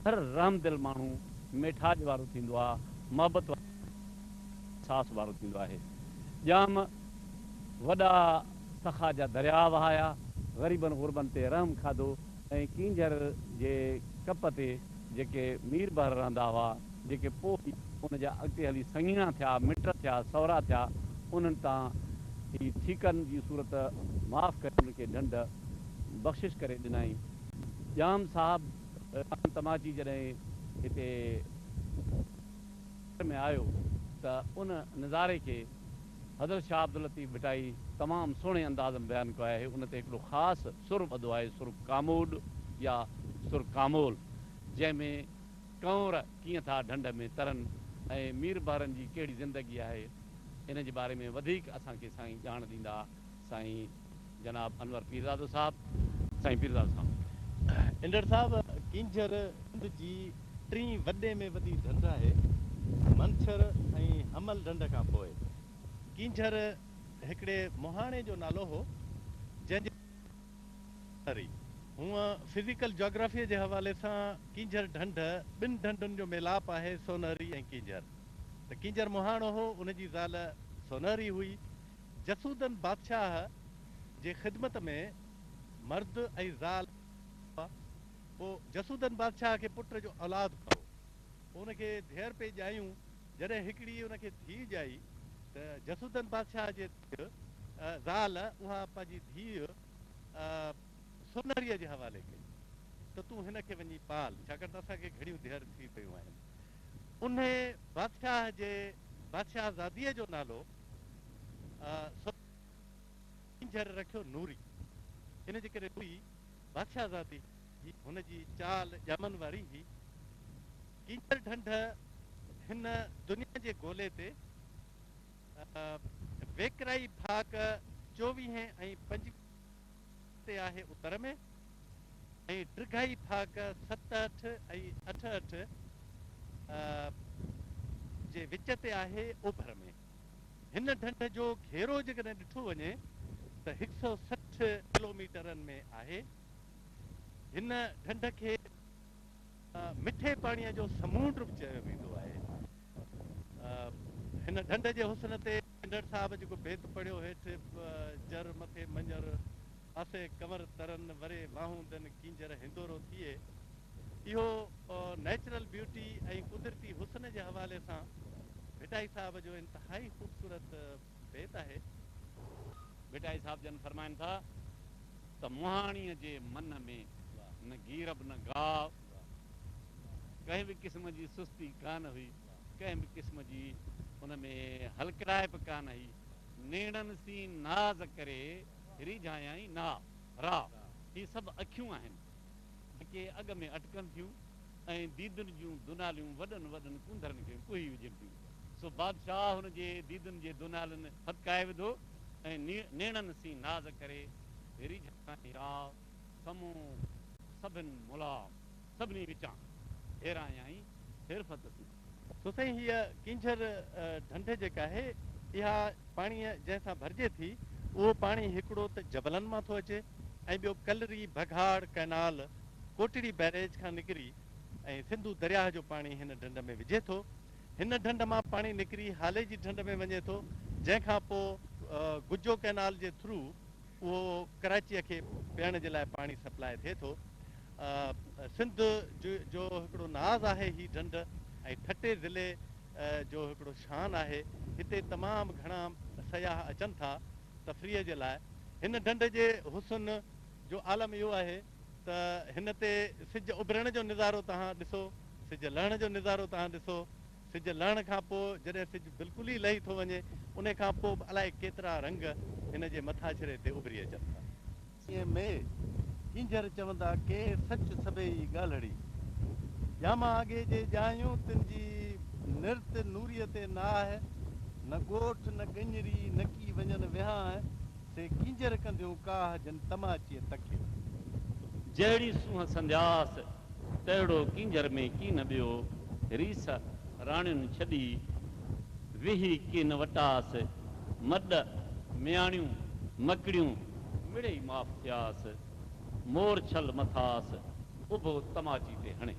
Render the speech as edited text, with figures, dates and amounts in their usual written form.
हर रहम दिल माण्हू मिठाज वारो थींदो आहे, मोहबत वारो सास वारो थींदो आहे। जाम वॾा सखा जा दरिया वहाया, ग़रीबनि गुरबनि ते रहम खाधो ऐं कींझर जे कप ते जेके मीर बर रहंदा हुआ, जेके पोइ उन जा अॻिते हली सङीणा थिया, मिट थिया, सहुरा थिया, उन्हनि तां ही ठीकनि जी सूरत माफ़ करे उनखे ढंढ बख़्शिश करे ॾिनई। जाम साहब तमाची जॾहिं हिते में आयो त उन नज़ारे खे हज़रत शाह अब्दुल लतीफ़ भिटाई तमामु सुहिणे अंदाज़ में बयानु कयो आहे। उन ते हिकिड़ो ख़ासि सुर ॿधो आहे, सुर कामोड या सुर कामोल, जंहिंमें कंवर कीअं था ढंढ में तरनि ऐं मीर बारनि जी कहिड़ी ज़िंदगी आहे, इन जे बारे में वधीक असांखे साईं ॼाण ॾींदा साईं जनाब अनवर पीरज़ादो साहब। साईं पीरज़ादो साहब। इंदड़ साहब, कींझर जी टी वॾे में वॾी ढंढ आहे, मंछर ऐं हमल ढंढ खां पोइ। कींझर हिकिड़े मुहाणे जो नालो हो, जंहिंजे हूअं फिज़िकल जोग्राफीअ जे हवाले सां कींझर ढंढ ॿिनि ढंढुनि जो मिलाप आहे, सोनहरी ऐं कींझर। त कींझर मुहाणो हो, उनजी ज़ाल सोनहरी हुई। जसूदन बादशाह जे ख़िदमत में मर्द ऐं ज़ाल, पोइ जसूदन बादशाह खे पुट जो औलाद हो, उनखे धेर पे ॼायूं। जॾहिं हिकिड़ी उनखे धीउ ॼाई त जसूदन बादशाह जे ज़ाल उहा पंहिंजी धीउ सोनहरीअ जे हवाले कई त तूं हिनखे वञी पाल, छाकाणि त असांखे घणियूं धेर थी पियूं आहिनि। उन बादशाह जे बादशाहज़ादीअ जो नालो कींझर रखियो नूरी। इन जे करे नूरी बादशाहज़ादी हुनजी चाल ॼमन वारी हुई। कींझर ढंढ हिन दुनिया जे गोले ते वेकराई भाग 24 ऐं 25 ते आहे उत्तर में, ऐं ड्रिघाई भाग 7-8 ऐं 8-8 जे विच ते आहे ओभर में। हिन ढंढ जो घेरो जेकॾहिं ॾिठो वञे त 160 किलोमीटरनि में आहे। हिन ढंढ खे मिठे पाणीअ जो समुंड बि चयो वेंदो आहे। हिन ढंढ जे हुस्न ते इंदड़ साहब जेको बेत पढ़ियो, हेठि जर मथे मंजर, पासे कंवर तरन, वरे वाहूं दन कींझर हिंदोरो थिए, इहो नेचुरल ब्यूटी ऐं कुदरती हुस्न जे हवाले सां भिटाई साहब जो इंतिहाई ख़ूबसूरत बेत आहे। भिटाई साहब जन फरमाइनि था त मुहाणीअ जे मन में न गीरब न गाव, कंहिं बि क़िस्म जी सुस्ती कान हुई, कंहिं बि क़िस्म जी उन में हलकड़ाइप कान हुई। नेणनि सी नाज़ करे रिझायई ना रा, ही सभु अखियूं आहिनि जेके अॻ में अटकनि थियूं ऐं दीदुनि जूं दुनालियूं वॾनि वॾनि कुंदरनि खे कुही विझनि थियूं। सो बादशाह हुन जे दीदुनि जे दुनालनि हथकाए विधो ऐं नेणनि सी नाज़ करे रिझायई रा, समूं सभिनि मुलाम, सभिनी विचां हेरायई हिरफत थी। तो साईं, हीअ कींझर ढंढ जेका आहे, इहा पाणीअ जंहिंसां भरिजे थी, उहो पाणी हिकिड़ो त जबलनि मां थो अचे, ऐं ॿियो कलरी बघाड़ कैनाल कोटड़ी बैरेज खां निकिरी ऐं सिंधू दरिया जो पाणी हिन ढंढ में विझे थो। हिन ढंढ मां पाणी निकिरी हाले जी ढंढ में वञे थो, जंहिंखां पोइ गुजो कैनाल जे थ्रू उहो कराचीअ खे पीअण जे लाइ पाणी सप्लाई थिए थो। सिंध जो हिकिड़ो नाज़ आहे ही ढंढ, ऐं ठटे ज़िले जो हिकिड़ो शान आहे। हिते तमामु घणा सयाह अचनि था तफ़रीह जे लाइ। हिन ढंढ जे हुस्न जो आलम इहो आहे त हिन ते सिज उभरण जो नज़ारो तव्हां ॾिसो, सिज लहण जो नज़ारो तव्हां ॾिसो। सिज लहण खां पोइ जॾहिं सिज बिल्कुलु ई लही थो वञे, उन खां पोइ बि अलाए केतिरा रंग हिन जे मथाछिरे ते उभरी अचनि था। ईअं में कींझर चवंदा के सच सभई ॻाल्हड़ी, जामा आगे जे जायूं तुंहिंजी निर्त नूरीअ ते न आहे, न ॻोठ न गंजरी न की वञनि विहां, से कींझर कंदियूं काह जन तमाचीअ तखे। जहिड़ी सूंहं संध्यास तहिड़ो कींझर में की न ॿियो, रीस राणियुनि छॾी विही की न वटास, मॾ मियाणियूं मकड़ियूं मिड़ई माफ़ थियास, मोर छल मथास उभो तमाची ते हणे।